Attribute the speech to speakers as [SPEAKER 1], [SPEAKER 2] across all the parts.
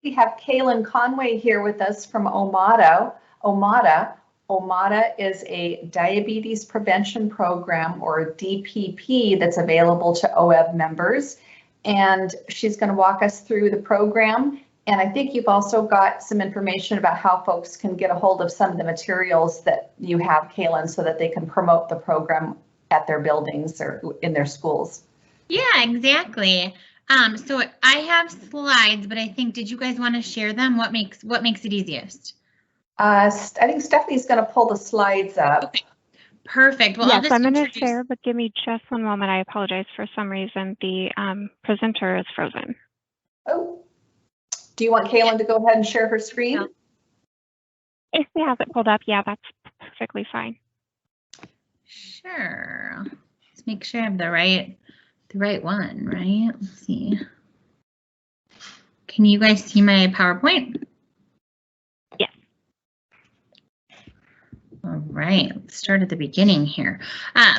[SPEAKER 1] We have Kaylin Conway here with us from OMADA. OMADA is a diabetes prevention program, or DPP, that's available to OEBB members. And she's going to walk us through the program. And I think you've also got some information about how folks can get a hold of some of the materials that you have, Kaylin, so that they can promote the program at their buildings or in their schools.
[SPEAKER 2] Yeah, exactly. So I have slides, but I think, did you guys want to share them? What makes it easiest?
[SPEAKER 1] I think Stephanie's going to pull the slides up.
[SPEAKER 2] Okay. Perfect. Well,
[SPEAKER 3] yes, I'm going to share, but give me just one moment. I apologize. For some reason, the presenter is frozen.
[SPEAKER 1] Oh, do you want Kaylin to go ahead and share her screen?
[SPEAKER 3] If she has it pulled up, yeah, that's perfectly fine.
[SPEAKER 2] Sure. Let's make sure I have the right one, right? Let's see. Can you guys see my PowerPoint?
[SPEAKER 3] Yes.
[SPEAKER 2] All right, let's start at the beginning here.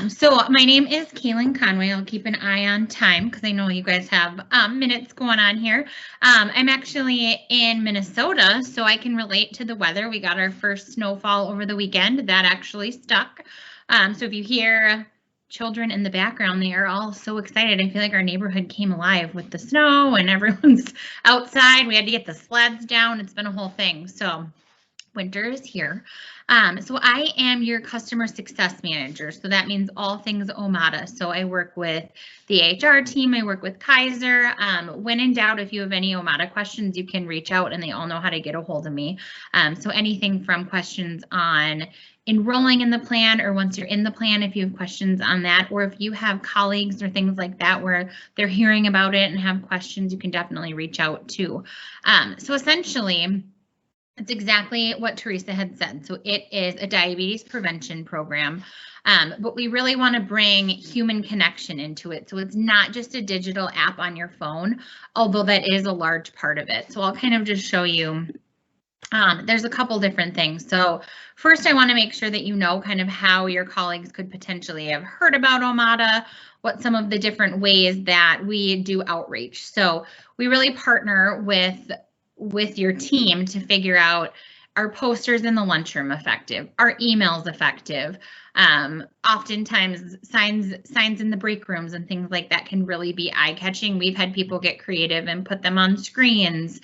[SPEAKER 2] So my name is Kaylin Conway. I'll keep an eye on time because I know you guys have minutes going on here. I'm actually in Minnesota, so I can relate to the weather. We got our first snowfall over the weekend. That actually stuck. So if you hear children in the background, they are all so excited. I feel like our neighborhood came alive with the snow and everyone's outside. We had to get the sleds down. It's been a whole thing. So winter is here. So I am your customer success manager. So that means all things OMADA. So I work with the HR team. I work with Kaiser. When in doubt, if you have any OMADA questions, you can reach out and they all know how to get a hold of me. So anything from questions on enrolling in the plan, or once you're in the plan, if you have questions on that, or if you have colleagues or things like that where they're hearing about it and have questions, you can definitely reach out too. So essentially, it's exactly what Teresa had said. So it is a diabetes prevention program, but we really want to bring human connection into it. So it's not just a digital app on your phone, although that is a large part of it. So I'll kind of just show you. There's a couple different things. So first, I want to make sure that you know kind of how your colleagues could potentially have heard about OMADA, what some of the different ways that we do outreach. So we really partner with your team to figure out, are posters in the lunchroom effective? Are emails effective? Oftentimes signs in the break rooms and things like that can really be eye-catching. We've had people get creative and put them on screens,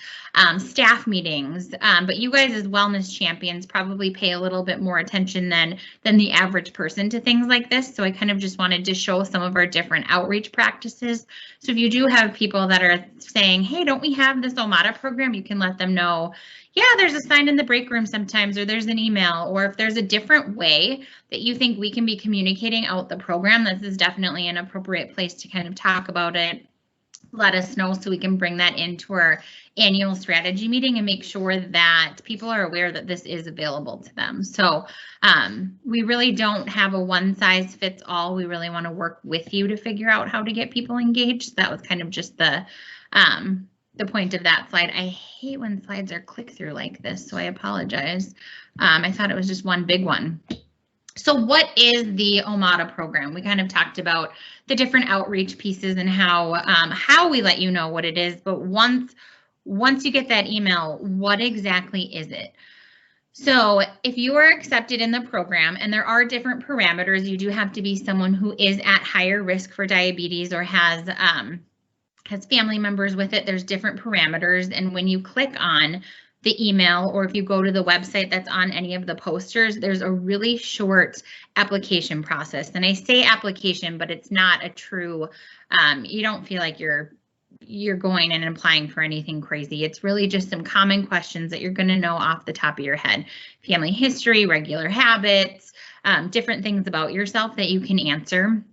[SPEAKER 2] staff meetings, but you guys as wellness champions probably pay a little bit more attention than the average person to things like this. So I kind of just wanted to show some of our different outreach practices. So if you do have people that are saying, hey, don't we have this OMADA program? You can let them know, yeah, there's a sign in the break room sometimes, or there's an email, or if there's a different way that you think we can be communicating out the program, this is definitely an appropriate place to kind of talk about it. Let us know so we can bring that into our annual strategy meeting and make sure that people are aware that this is available to them. So we really don't have a one size fits all. We really want to work with you to figure out how to get people engaged. That was kind of just the point of that slide. I hate when slides are click through like this, so I apologize. I thought it was just one big one. So what is the OMADA program? We kind of talked about the different outreach pieces and how we let you know what it is, but once you get that email, what exactly is it? So if you are accepted in the program, and there are different parameters, you do have to be someone who is at higher risk for diabetes or has family members with it. There's different parameters, and when you click on the email, or if you go to the website that's on any of the posters, there's a really short application process. And I say application, but it's not a true, you don't feel like you're going and applying for anything crazy. It's really just some common questions that you're going to know off the top of your head. Family history, regular habits, different things about yourself that you can answer.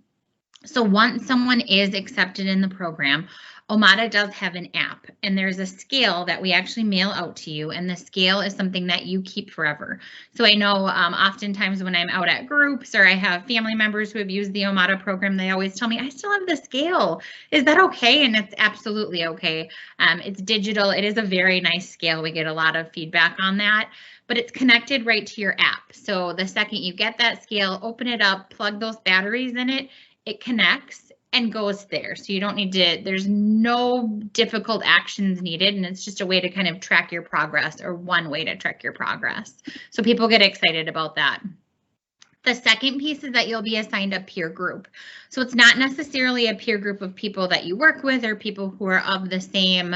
[SPEAKER 2] So once someone is accepted in the program, OMADA does have an app, and there's a scale that we actually mail out to you, and the scale is something that you keep forever. So I know oftentimes when I'm out at groups or I have family members who have used the OMADA program, they always tell me, I still have the scale. Is that okay? And it's absolutely okay. It's digital. It is a very nice scale. We get a lot of feedback on that, but it's connected right to your app. So the second you get that scale, open it up, plug those batteries in it, it connects. and goes there. So you don't need to, there's no difficult actions needed, and it's just a way to kind of track your progress, or one way to track your progress. So people get excited about that. The second piece is that you'll be assigned a peer group. So it's not necessarily a peer group of people that you work with or people who are of the same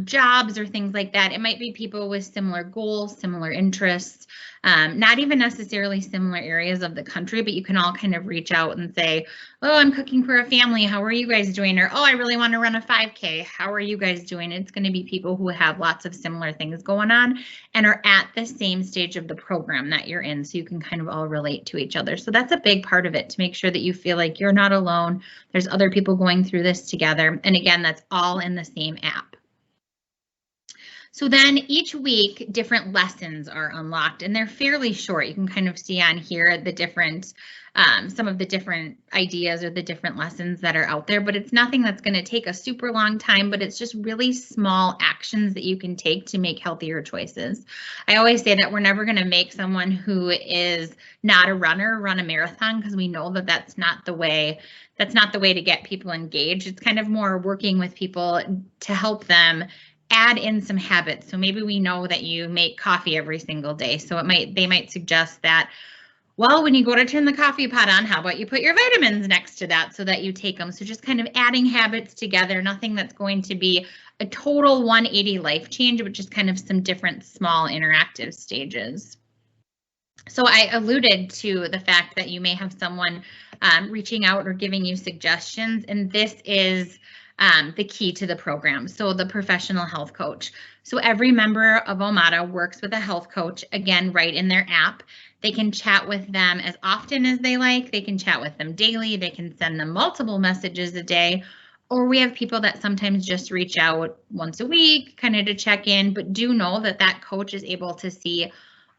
[SPEAKER 2] jobs or things like that. It might be people with similar goals, similar interests, not even necessarily similar areas of the country, but you can all kind of reach out and say, oh, I'm cooking for a family. How are you guys doing? Or, oh, I really want to run a 5K. How are you guys doing? It's going to be people who have lots of similar things going on and are at the same stage of the program that you're in, so you can kind of all relate to each other. So that's a big part of it, to make sure that you feel like you're not alone. There's other people going through this together. And again, that's all in the same app. So then each week, different lessons are unlocked, and they're fairly short. You can kind of see on here the different, some of the different ideas or the different lessons that are out there, but it's nothing that's going to take a super long time, but it's just really small actions that you can take to make healthier choices. I always say that we're never going to make someone who is not a runner run a marathon, because we know that that's not the way to get people engaged. It's kind of more working with people to help them add in some habits. So maybe we know that you make coffee every single day. So they might suggest that, well, when you go to turn the coffee pot on, how about you put your vitamins next to that so that you take them? So just kind of adding habits together, nothing that's going to be a total 180 life change, but just kind of some different small interactive stages. So I alluded to the fact that you may have someone reaching out or giving you suggestions, and this is the key to the program. So the professional health coach. So every member of OMADA works with a health coach, again, right in their app. They can chat with them as often as they like. They can chat with them daily. They can send them multiple messages a day. Or we have people that sometimes just reach out once a week, kind of to check in, but do know that that coach is able to see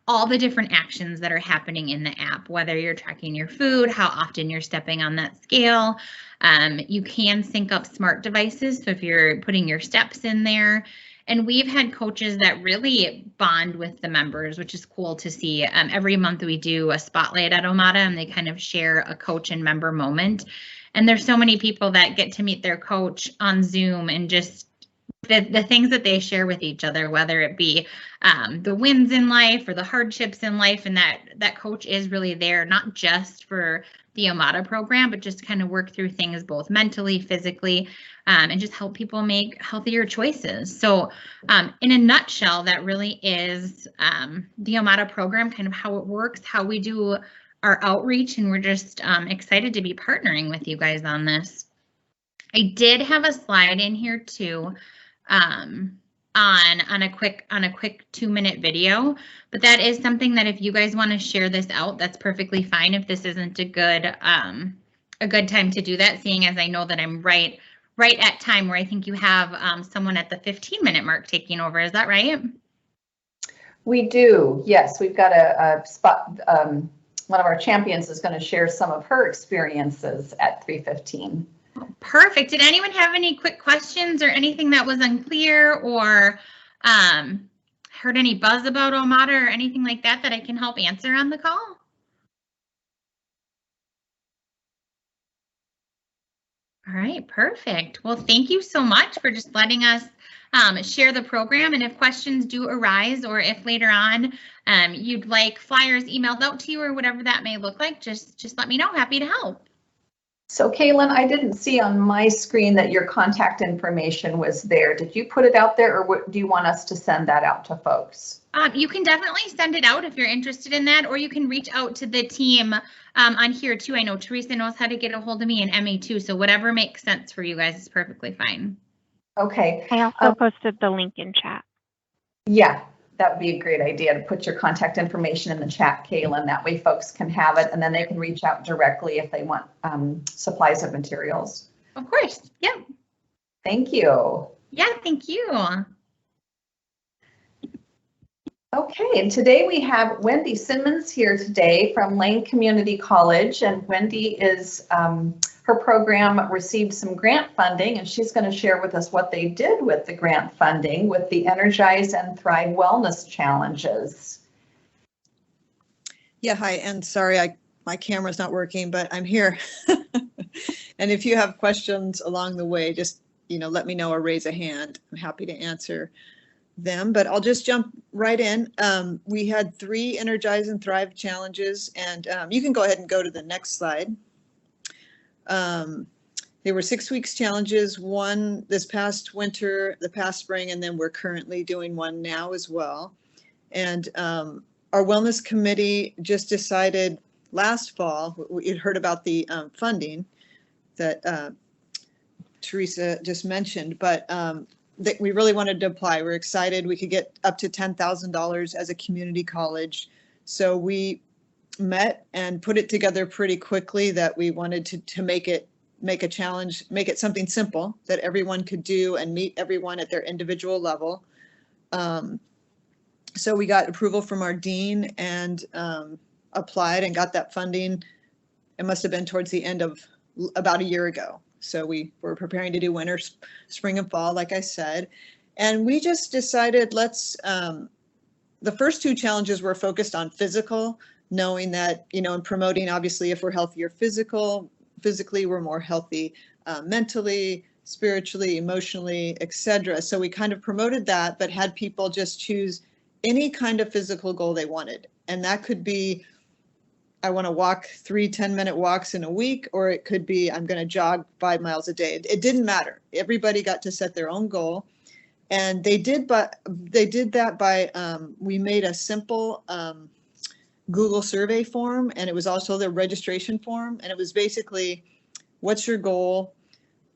[SPEAKER 2] all the different actions that are happening in the app, whether you're tracking your food, how often you're stepping on that scale. You can sync up smart devices, so if you're putting your steps in there. And we've had coaches that really bond with the members, which is cool to see. Every month we do a spotlight at OMADA, and they kind of share a coach and member moment. And there's so many people that get to meet their coach on Zoom, and just the things that they share with each other, whether it be the wins in life or the hardships in life, and that coach is really there, not just for the OMADA program, but just kind of work through things both mentally, physically, and just help people make healthier choices. So in a nutshell, that really is the OMADA program, kind of how it works, how we do our outreach, and we're just excited to be partnering with you guys on this. I did have a slide in here too, on a quick 2-minute video, but that is something that if you guys want to share this out, that's perfectly fine. If this isn't a good time to do that, seeing as I know that I'm right at time, where I think you have someone at the 15-minute mark taking over. Is that right?
[SPEAKER 1] We do, yes. We've got a spot. One of our champions is going to share some of her experiences at 3:15.
[SPEAKER 2] Perfect. Did anyone have any quick questions or anything that was unclear, or heard any buzz about OMADA or anything like that I can help answer on the call? All right, perfect. Well, thank you so much for just letting us share the program. And if questions do arise, or if later on you'd like flyers emailed out to you or whatever that may look like, just let me know. Happy to help.
[SPEAKER 1] So Kaylin, I didn't see on my screen that your contact information was there. Did you put it out there, or what, do you want us to send that out to folks?
[SPEAKER 2] You can definitely send it out if you're interested in that, or you can reach out to the team on here too. I know Teresa knows how to get a hold of me, and Emmy too, so whatever makes sense for you guys is perfectly fine.
[SPEAKER 1] Okay.
[SPEAKER 3] I also posted the link in chat.
[SPEAKER 1] Yeah, that would be a great idea to put your contact information in the chat, Kaylin. That way folks can have it, and then they can reach out directly if they want supplies of materials.
[SPEAKER 2] Of course. Yep.
[SPEAKER 1] Thank you.
[SPEAKER 2] Yeah, thank you.
[SPEAKER 1] Okay, and today we have Wendy Simmons here today from Lane Community College, and Wendy is, her program received some grant funding, and she's going to share with us what they did with the grant funding with the Energize and Thrive Wellness Challenges.
[SPEAKER 4] Yeah, hi, and sorry, my camera's not working, but I'm here. And if you have questions along the way, just, let me know or raise a hand. I'm happy to answer them, but I'll just jump right in. We had 3 Energize and Thrive challenges, and you can go ahead and go to the next slide. They were 6 weeks challenges, one this past winter, the past spring, and then we're currently doing one now as well. And our wellness committee just decided last fall, we had heard about the funding that Teresa just mentioned, but that we really wanted to apply. We're excited. We could get up to $10,000 as a community college. So we met and put it together pretty quickly that we wanted to make a challenge, make it something simple that everyone could do and meet everyone at their individual level. So we got approval from our dean and applied and got that funding. It must have been towards the end of about a year ago. So we were preparing to do winter, spring, and fall, like I said. And we just decided the first 2 challenges were focused on physical, knowing that, and promoting, obviously, if we're healthier physically, we're more healthy mentally, spiritually, emotionally, etc. So we kind of promoted that, but had people just choose any kind of physical goal they wanted. And that could be, I want to walk 3 10-minute walks in a week, or it could be, I'm going to jog 5 miles a day. It didn't matter. Everybody got to set their own goal. And they did that by, we made a simple Google survey form, and it was also the registration form. And it was basically, what's your goal?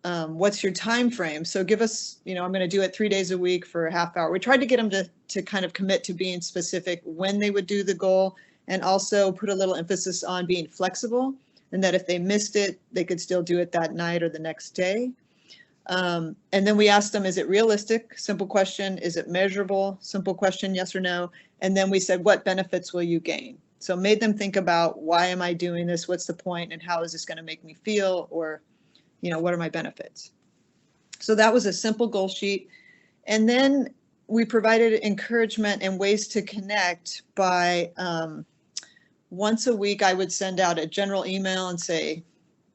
[SPEAKER 4] What's your time frame? So give us, I'm going to do it 3 days a week for a half hour. We tried to get them to kind of commit to being specific when they would do the goal, and also put a little emphasis on being flexible, and that if they missed it, they could still do it that night or the next day. And then we asked them, is it realistic? Simple question. Is it measurable? Simple question, yes or no. And then we said, what benefits will you gain? So made them think about, why am I doing this? What's the point? And how is this going to make me feel? Or, what are my benefits? So that was a simple goal sheet. And then we provided encouragement and ways to connect by once a week, I would send out a general email and say,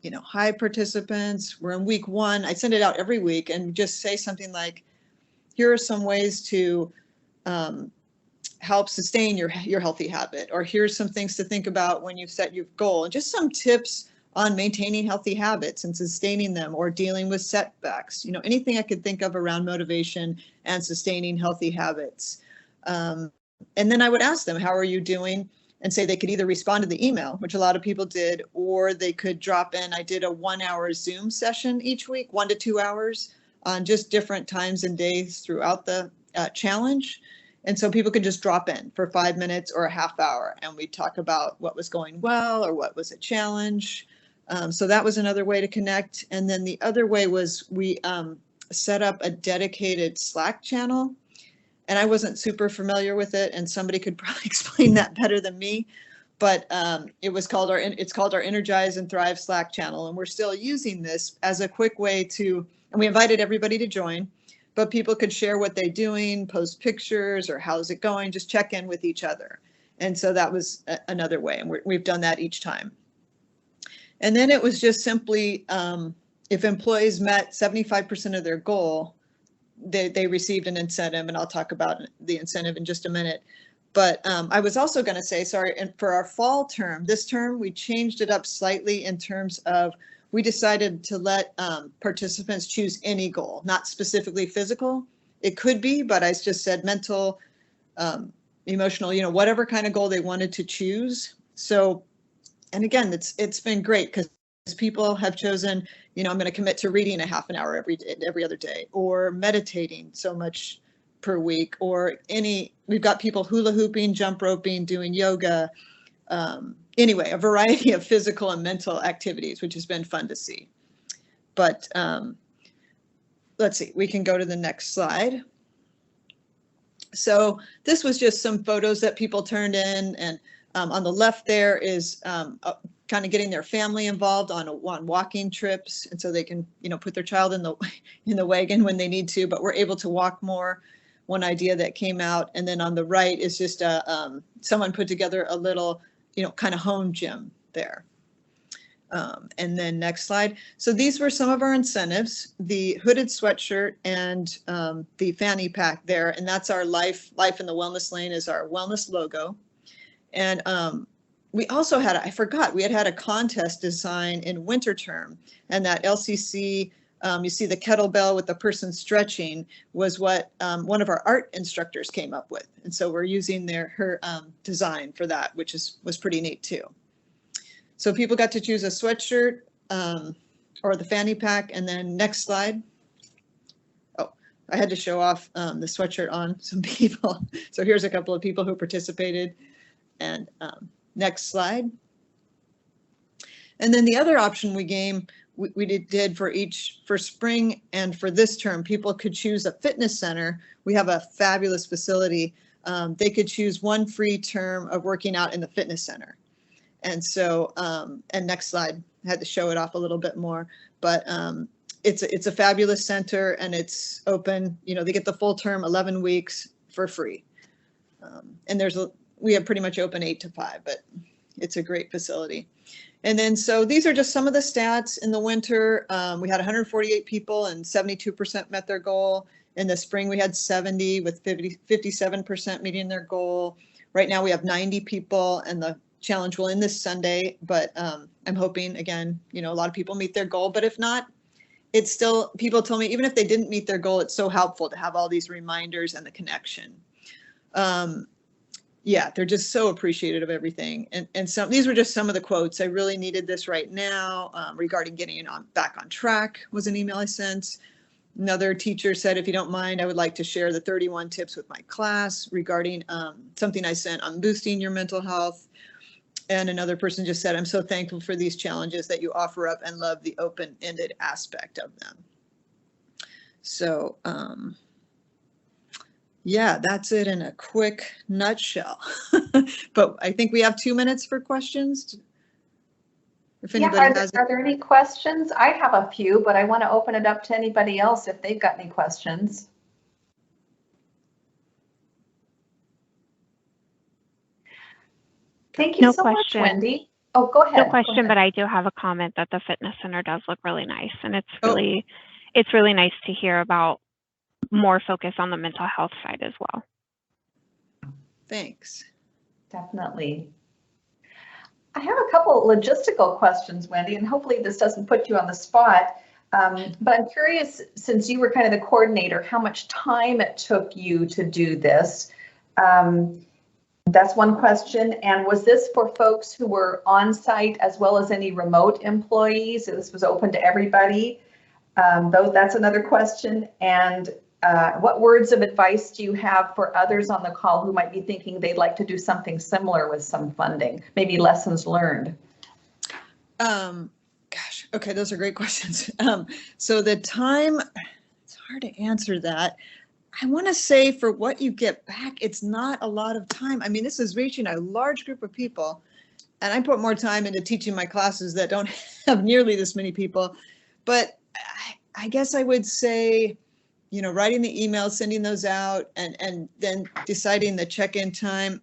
[SPEAKER 4] hi participants, we're in week 1. I send it out every week and just say something like, here are some ways to help sustain your healthy habit, or here's some things to think about when you set your goal, and just some tips on maintaining healthy habits and sustaining them, or dealing with setbacks, anything I could think of around motivation and sustaining healthy habits. And then I would ask them, how are you doing? And say they could either respond to the email, which a lot of people did, or they could drop in. I did a 1-hour Zoom session each week, 1 to 2 hours, on just different times and days throughout the challenge. And so people could just drop in for 5 minutes or a half hour, and we'd talk about what was going well or what was a challenge. So that was another way to connect. And then the other way was we set up a dedicated Slack channel. And I wasn't super familiar with it, and somebody could probably explain that better than me. But it's called our Energize and Thrive Slack channel, and we're still using this as a quick way to. And we invited everybody to join, but people could share what they're doing, post pictures, or how's it going, just check in with each other. And so that was another way, and we've done that each time. And then it was just simply, if employees met 75% of their goal, they received an incentive, and I'll talk about the incentive in just a minute. But I was also going to say, sorry, and for our fall term, this term, we changed it up slightly in terms of, we decided to let participants choose any goal, not specifically physical. It could be, but I just said mental, emotional, whatever kind of goal they wanted to choose. So, and again, it's been great because people have chosen, I'm going to commit to reading a half an hour every other day, or meditating so much per week, or we've got people hula hooping, jump roping, doing yoga. Anyway, a variety of physical and mental activities, which has been fun to see. But let's see, we can go to the next slide. So this was just some photos that people turned in, and on the left there is kind of getting their family involved on walking trips, and so they can put their child in the wagon when they need to, but we're able to walk more. One idea that came out. And then on the right is just someone put together a little kind of home gym there. And then next slide. So these were some of our incentives, the hooded sweatshirt and the fanny pack there. And that's our life in the wellness lane is our wellness logo. And we also had, I forgot, we had a contest design in winter term, and that LCC, you see the kettlebell with the person stretching was what one of our art instructors came up with. And so we're using her design for that, which was pretty neat too. So people got to choose a sweatshirt or the fanny pack. And then next slide. Oh, I had to show off the sweatshirt on some people. So here's a couple of people who participated. And next slide. And then the other option we did for spring and for this term, people could choose a fitness center. We have a fabulous facility. They could choose one free term of working out in the fitness center. And so, and next slide, I had to show it off a little bit more, but it's a fabulous center and it's open, they get the full term 11 weeks for free. And we have pretty much open 8 to 5, but it's a great facility. And then, so these are just some of the stats in the winter. We had 148 people and 72% met their goal. In the spring, we had 70 with 57% meeting their goal. Right now we have 90 people and the challenge will end this Sunday, but I'm hoping again, a lot of people meet their goal, but if not, it's still, people told me, even if they didn't meet their goal, it's so helpful to have all these reminders and the connection. Yeah, they're just so appreciative of everything. And so these were just some of the quotes. I really needed this right now regarding getting back on track was an email I sent. Another teacher said, if you don't mind, I would like to share the 31 tips with my class regarding something I sent on boosting your mental health. And another person just said, I'm so thankful for these challenges that you offer up and love the open-ended aspect of them. So, yeah, that's it in a quick nutshell. But I think we have 2 minutes for questions. If anybody has.
[SPEAKER 1] Are there any questions? I have a few, but I want to open it up to anybody else if they've got any questions. Thank you so much, Wendy. Oh, go ahead.
[SPEAKER 3] No question, but I do have a comment that the fitness center does look really nice, and it's really nice to hear about more focus on the mental health side as well.
[SPEAKER 4] Thanks.
[SPEAKER 1] Definitely. I have a couple logistical questions, Wendy, and hopefully this doesn't put you on the spot. But I'm curious, since you were kind of the coordinator, how much time it took you to do this. That's one question. And was this for folks who were on site as well as any remote employees? This was open to everybody. That's another question. And what words of advice do you have for others on the call who might be thinking they'd like to do something similar with some funding, maybe lessons learned?
[SPEAKER 4] Gosh, okay, those are great questions. So the time, it's hard to answer that. I want to say for what you get back, it's not a lot of time. I mean, this is reaching a large group of people, and I put more time into teaching my classes that don't have nearly this many people. But I guess I would say, writing the emails, sending those out, and then deciding the check-in time.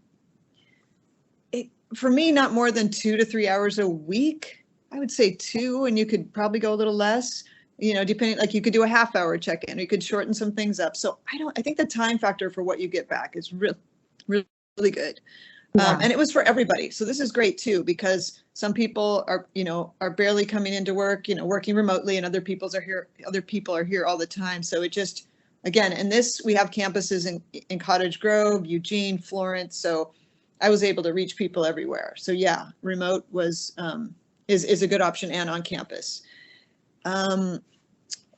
[SPEAKER 4] For me, not more than 2 to 3 hours a week. I would say 2, and you could probably go a little less. Depending, like you could do a half-hour check-in, or you could shorten some things up. So I think the time factor for what you get back is really, really good. Yeah. And it was for everybody. So this is great too, because some people are barely coming into work, working remotely, and other people are here all the time. So it just, again, and this, we have campuses in Cottage Grove, Eugene, Florence. So I was able to reach people everywhere. So yeah, remote was, is a good option, and on campus.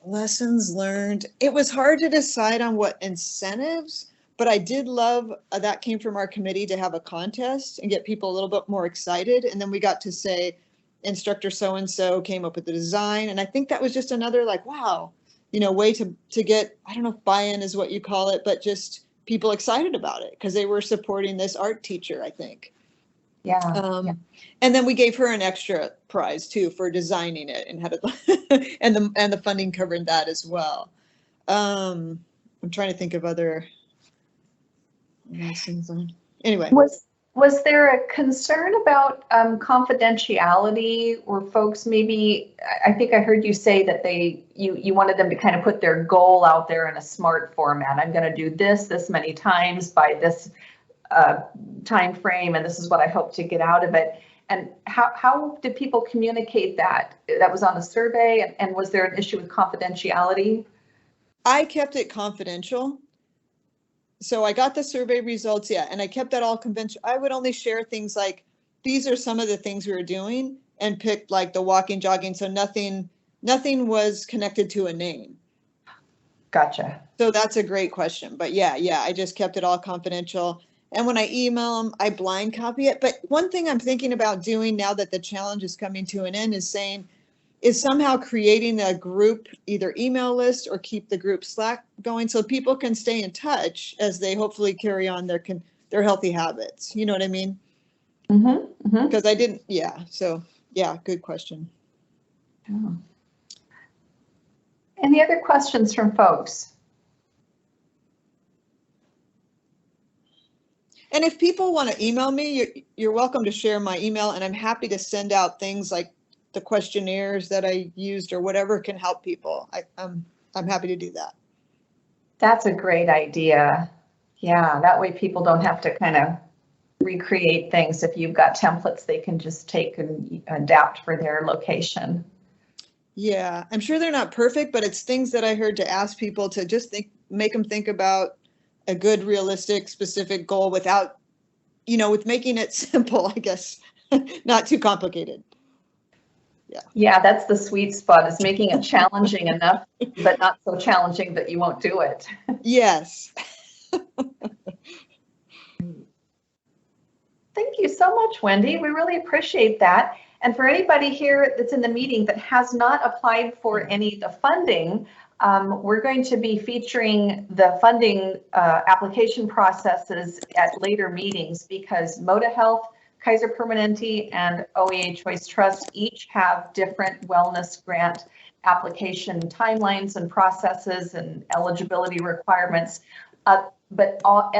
[SPEAKER 4] Lessons learned. It was hard to decide on what incentives, but I did love that came from our committee to have a contest and get people a little bit more excited. And then we got to say, instructor so-and-so came up with the design. And I think that was just another wow, way to get, I don't know if buy-in is what you call it, but just people excited about it because they were supporting this art teacher, I think.
[SPEAKER 1] Yeah.
[SPEAKER 4] And then we gave her an extra prize too for designing it, and had it, and the funding covered that as well. I'm trying to think of other lessons. Anyway,
[SPEAKER 1] Was there a concern about confidentiality, or folks maybe, I think I heard you say that you wanted them to kind of put their goal out there in a SMART format. I'm going to do this many times by this time frame, and this is what I hope to get out of it. And how did people communicate that? That was on the survey, and was there an issue with confidentiality?
[SPEAKER 4] I kept it confidential. So I got the survey results, yeah, and I kept that all conventional. I would only share things like, these are some of the things we were doing, and picked like the walking, jogging, so nothing was connected to a name.
[SPEAKER 1] Gotcha.
[SPEAKER 4] So that's a great question, but yeah, I just kept it all confidential. And when I email them, I blind copy it. But one thing I'm thinking about doing now that the challenge is coming to an end is somehow creating a group, either email list or keep the group Slack going so people can stay in touch as they hopefully carry on their healthy habits. You know what I mean? Because I didn't, yeah. So yeah, good question.
[SPEAKER 1] Oh. Any other questions from folks?
[SPEAKER 4] And if people want to email me, you're welcome to share my email, and I'm happy to send out things like the questionnaires that I used or whatever can help people. I'm happy to do that.
[SPEAKER 1] That's a great idea. Yeah, that way people don't have to kind of recreate things. If you've got templates, they can just take and adapt for their location.
[SPEAKER 4] Yeah, I'm sure they're not perfect, but it's things that I heard to ask people to just make them think about a good, realistic, specific goal without, with making it simple, I guess, not too complicated.
[SPEAKER 1] Yeah, that's the sweet spot, is making it challenging enough, but not so challenging that you won't do it.
[SPEAKER 4] Yes.
[SPEAKER 1] Thank you so much, Wendy. We really appreciate that. And for anybody here that's in the meeting that has not applied for any of the funding, we're going to be featuring the funding application processes at later meetings, because Moda Health, Kaiser Permanente, and OEA Choice Trust each have different wellness grant application timelines and processes and eligibility requirements. But all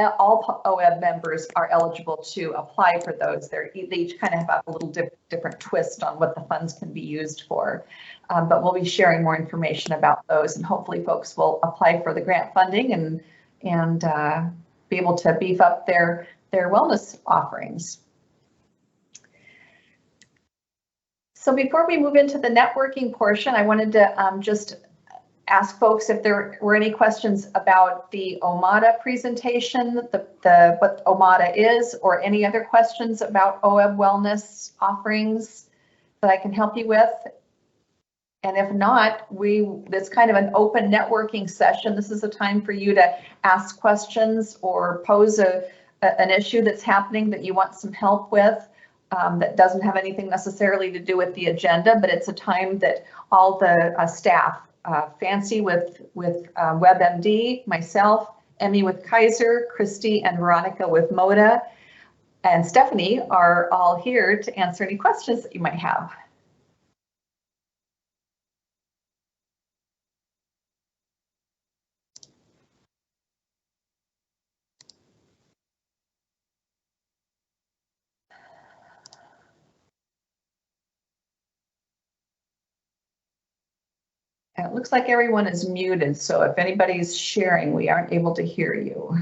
[SPEAKER 1] OEB members are eligible to apply for those. They each kind of have a little different twist on what the funds can be used for. But we'll be sharing more information about those, and hopefully folks will apply for the grant funding and be able to beef up their wellness offerings. So before we move into the networking portion, I wanted to just ask folks if there were any questions about the OMADA presentation, what OMADA is, or any other questions about OEB wellness offerings that I can help you with. And if not, it's kind of an open networking session. This is a time for you to ask questions or pose an issue that's happening that you want some help with. That doesn't have anything necessarily to do with the agenda, but it's a time that all the staff, Fancy with WebMD, myself, Emmy with Kaiser, Christy and Veronica with Moda, and Stephanie are all here to answer any questions that you might have. And it looks like everyone is muted, so if anybody's sharing, we aren't able to hear you.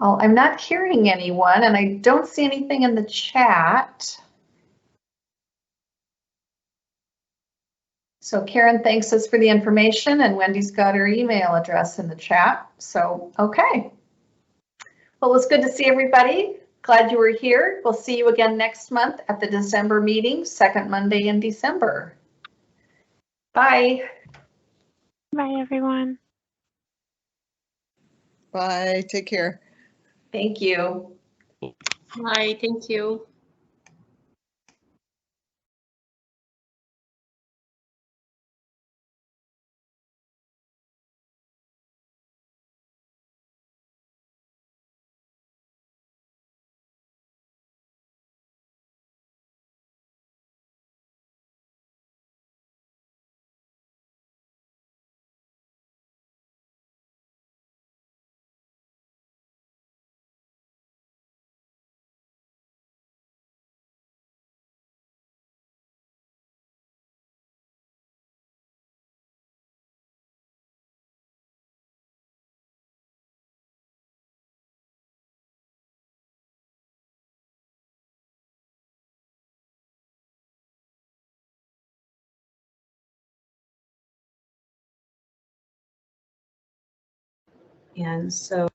[SPEAKER 1] Well, I'm not hearing anyone, and I don't see anything in the chat. So Karen thanks us for the information, and Wendy's got her email address in the chat. So, okay. Well, it's good to see everybody. Glad you were here. We'll see you again next month at the December meeting, second Monday in December. Bye.
[SPEAKER 3] Bye, everyone.
[SPEAKER 4] Bye. Take care.
[SPEAKER 1] Thank you.
[SPEAKER 5] Hi, thank you. And so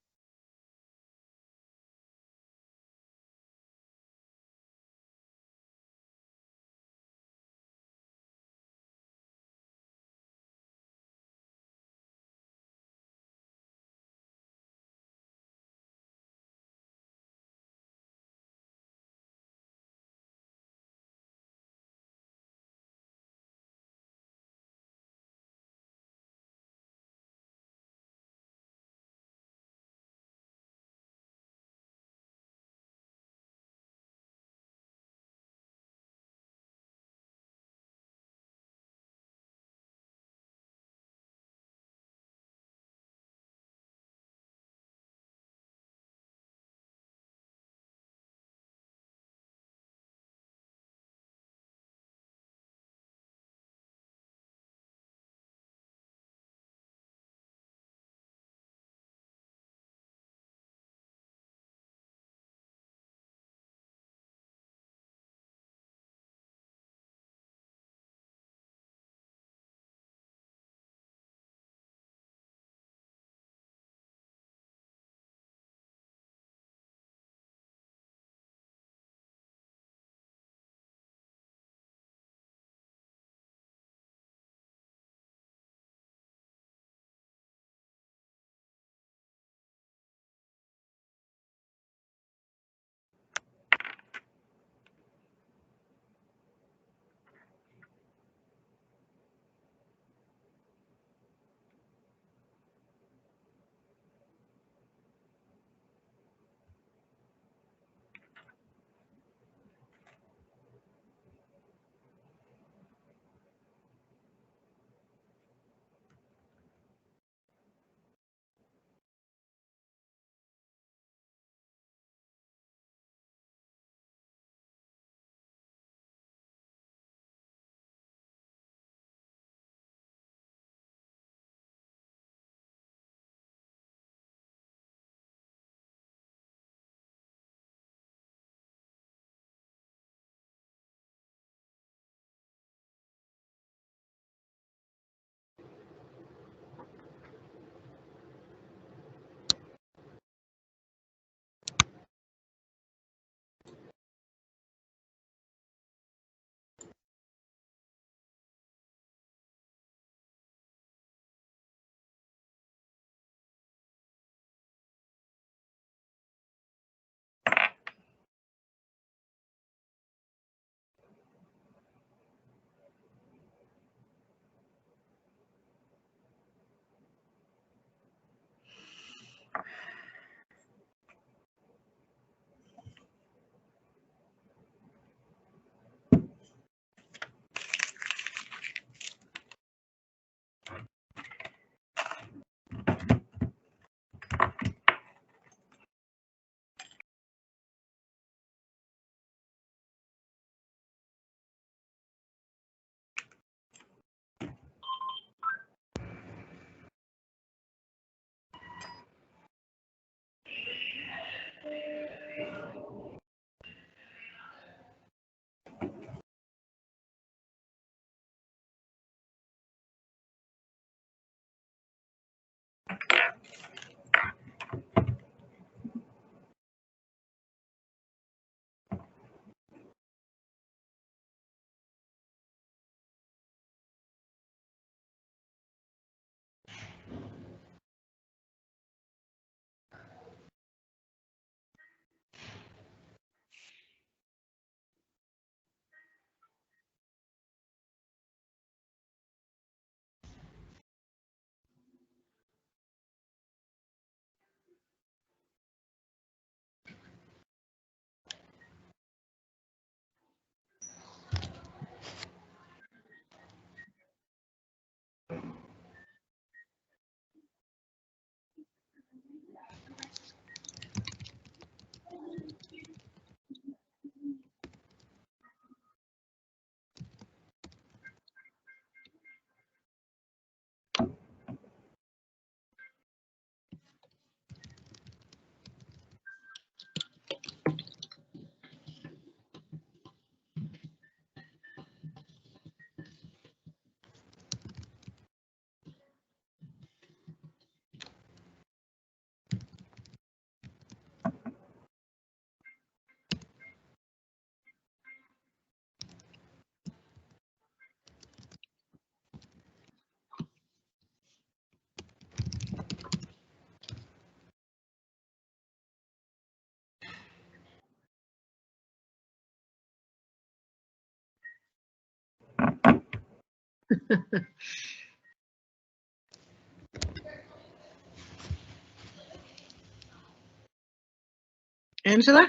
[SPEAKER 5] Angela?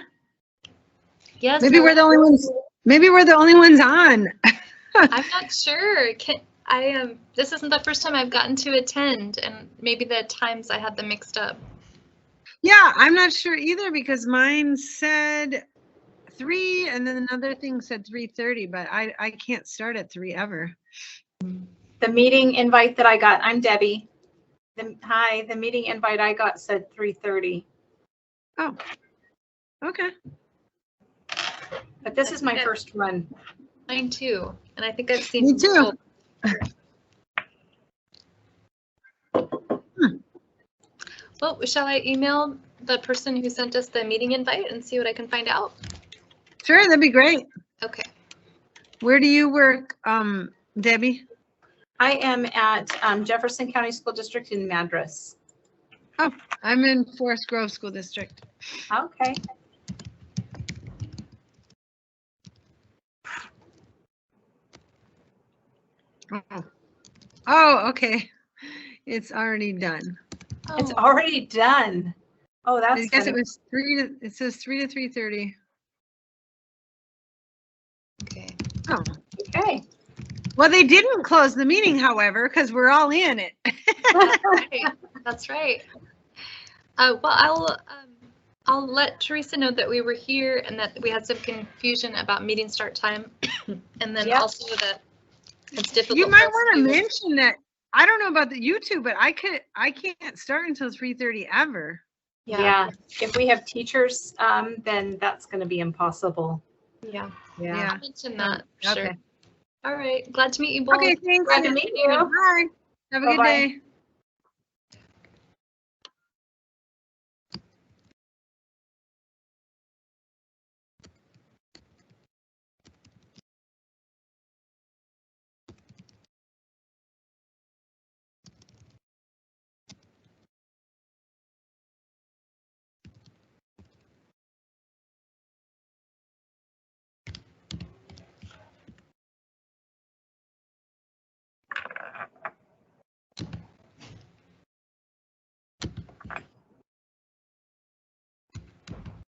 [SPEAKER 6] Yes.
[SPEAKER 5] Maybe we're the only ones. Maybe we're the only ones on.
[SPEAKER 6] I'm not sure. This isn't the first time I've gotten to attend, and maybe the times I had them mixed up.
[SPEAKER 5] Yeah, I'm not sure either because mine said 3 and then another thing said 3:30, but I can't start at 3 ever.
[SPEAKER 7] The meeting invite that I got, I'm Debbie. Hi, the meeting invite I got said 3:30,
[SPEAKER 5] Oh, okay.
[SPEAKER 7] but this is my first run.
[SPEAKER 6] Mine too, and I think I've seen.
[SPEAKER 5] Me too.
[SPEAKER 6] Well, shall I email the person who sent us the meeting invite and see what I can find out?
[SPEAKER 5] Sure, that'd be great.
[SPEAKER 6] Okay.
[SPEAKER 5] Where do you work, Debbie?
[SPEAKER 7] I am at Jefferson County School District in Madras.
[SPEAKER 5] Oh, I'm in Forest Grove School District.
[SPEAKER 7] Okay.
[SPEAKER 5] Oh, okay. It's already done.
[SPEAKER 7] It's
[SPEAKER 6] Oh,
[SPEAKER 7] already done. Oh, that's
[SPEAKER 5] I guess it
[SPEAKER 7] funny.
[SPEAKER 5] was 3 to, it says 3 to 3:30.
[SPEAKER 6] okay.
[SPEAKER 5] Oh,
[SPEAKER 7] Okay.
[SPEAKER 5] well, they didn't close the meeting, however, because we're all in it.
[SPEAKER 6] That's right. That's right. Well, I'll let Teresa know that we were here and that we had some confusion about meeting start time, and then
[SPEAKER 7] Yep.
[SPEAKER 6] also that it's difficult.
[SPEAKER 5] You might
[SPEAKER 6] for us
[SPEAKER 5] want to
[SPEAKER 6] to-
[SPEAKER 5] mention that. I don't know about the YouTube, but I can't start until 3:30 ever.
[SPEAKER 7] Yeah. If we have teachers, then that's going to be impossible.
[SPEAKER 6] Yeah.
[SPEAKER 5] Yeah.
[SPEAKER 6] I'll mention that. Sure.
[SPEAKER 5] Okay.
[SPEAKER 6] All right. Glad to meet you both.
[SPEAKER 5] Okay, thanks.
[SPEAKER 7] Glad to meet you.
[SPEAKER 5] Bye. Have a good
[SPEAKER 7] Bye-bye.
[SPEAKER 5] day.